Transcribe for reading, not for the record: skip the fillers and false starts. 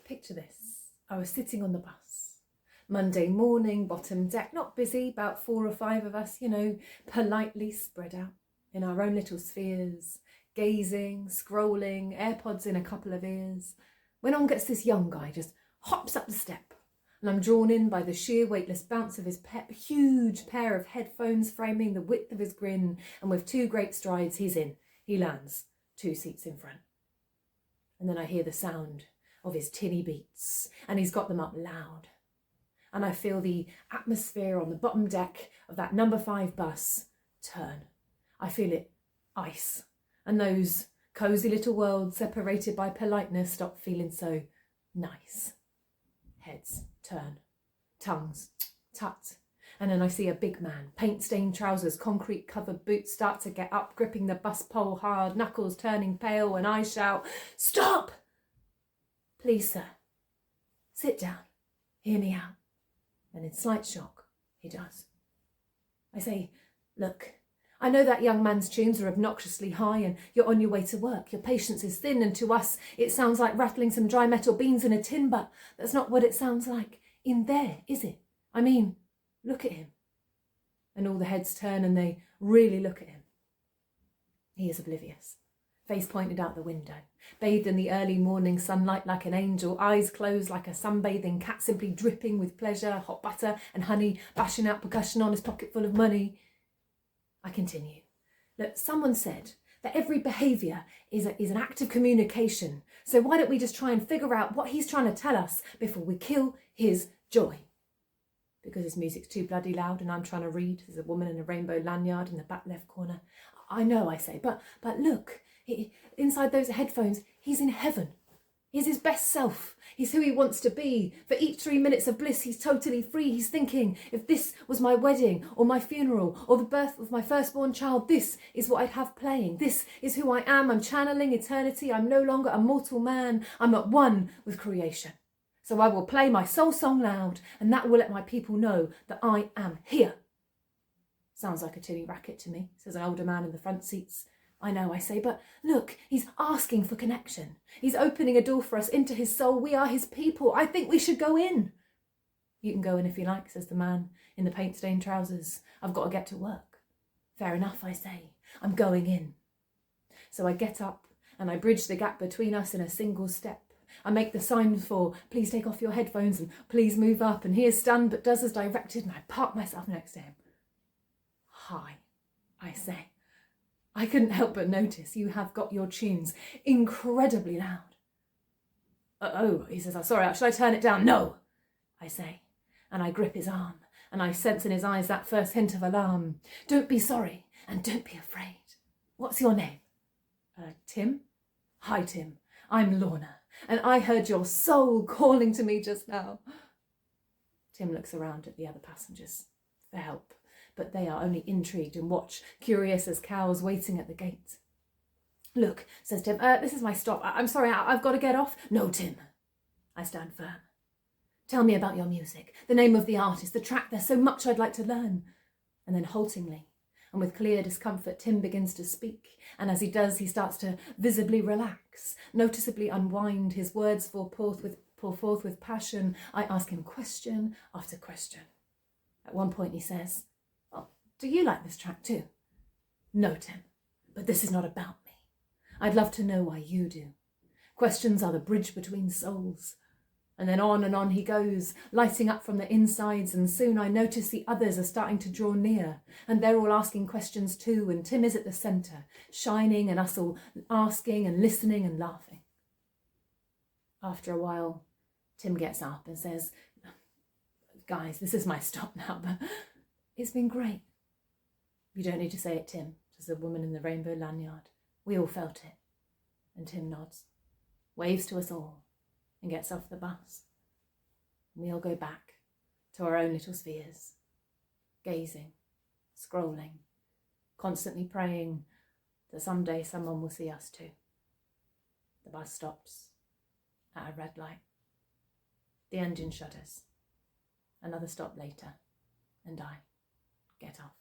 Picture this. I was sitting on the bus. Monday morning, bottom deck, not busy, about 4 or 5 of us, politely spread out in our own little spheres, gazing, scrolling, AirPods in a couple of ears, when on gets this young guy, just hops up the step, and I'm drawn in by the sheer weightless bounce of his huge pair of headphones framing the width of his grin, and with 2 great strides he's in. He lands 2 seats in front. And then I hear the sound of his tinny beats, and he's got them up loud. And I feel the atmosphere on the bottom deck of that number 5 bus turn. I feel it ice, and those cosy little worlds separated by politeness stop feeling so nice. Heads turn, tongues tut, and then I see a big man, paint-stained trousers, concrete-covered boots, start to get up, gripping the bus pole hard, knuckles turning pale, and I shout, "Stop! Please, sir, sit down, hear me out." And in slight shock, he does. I say, "Look, I know that young man's tunes are obnoxiously high and you're on your way to work. Your patience is thin and to us it sounds like rattling some dry metal beans in a tin, but that's not what it sounds like in there, is it? I mean, look at him." And all the heads turn and they really look at him. He is oblivious, face pointed out the window, bathed in the early morning sunlight like an angel, eyes closed like a sunbathing cat, simply dripping with pleasure, hot butter and honey, bashing out percussion on his pocket full of money. I continue. Look, someone said that every behaviour is an act of communication, so why don't we just try and figure out what he's trying to tell us before we kill his joy? Because his music's too bloody loud and I'm trying to read. There's a woman in a rainbow lanyard in the back left corner. I know, I say, but look, inside those headphones, he's in heaven. He's his best self. He's who he wants to be. For each 3 minutes of bliss, he's totally free. He's thinking, if this was my wedding or my funeral or the birth of my firstborn child, this is what I'd have playing. This is who I am. I'm channeling eternity. I'm no longer a mortal man. I'm at one with creation. So I will play my soul song loud, and that will let my people know that I am here. Sounds like a tinny racket to me, says an older man in the front seats. I know, I say, but look, he's asking for connection. He's opening a door for us into his soul. We are his people. I think we should go in. You can go in if you like, says the man in the paint-stained trousers. I've got to get to work. Fair enough, I say. I'm going in. So I get up and I bridge the gap between us in a single step. I make the sign for please take off your headphones and please move up, and he is stunned but does as directed, and I park myself next to him. "Hi," I say. "I couldn't help but notice you have got your tunes incredibly loud." Oh, he says, "I'm sorry, should I turn it down?" "No," I say, and I grip his arm, and I sense in his eyes that first hint of alarm. "Don't be sorry, and don't be afraid. What's your name?" Tim." "Hi, Tim. I'm Lorna, and I heard your soul calling to me just now." Tim looks around at the other passengers for help, but they are only intrigued and watch, curious as cows waiting at the gate. "Look," says Tim, "this is my stop. I'm sorry, I've got to get off." "No, Tim." I stand firm. "Tell me about your music, the name of the artist, the track. There's so much I'd like to learn." And then haltingly, and with clear discomfort, Tim begins to speak, and as he does, he starts to visibly relax, noticeably unwind. His words pour forth with passion. I ask him question after question. At one point he says, "Oh, do you like this track too?" "No, Tim, but this is not about me. I'd love to know why you do. Questions are the bridge between souls." And then on he goes, lighting up from the insides, and soon I notice the others are starting to draw near, and they're all asking questions too, and Tim is at the centre, shining, and us all asking and listening and laughing. After a while, Tim gets up and says, "Guys, this is my stop now, but it's been great." "You don't need to say it, Tim," says the woman in the rainbow lanyard. "We all felt it." And Tim nods, waves to us all, and gets off the bus. We all go back to our own little spheres, gazing, scrolling, constantly praying that someday someone will see us too. The bus stops at a red light. The engine shudders. Another stop later, and I get off.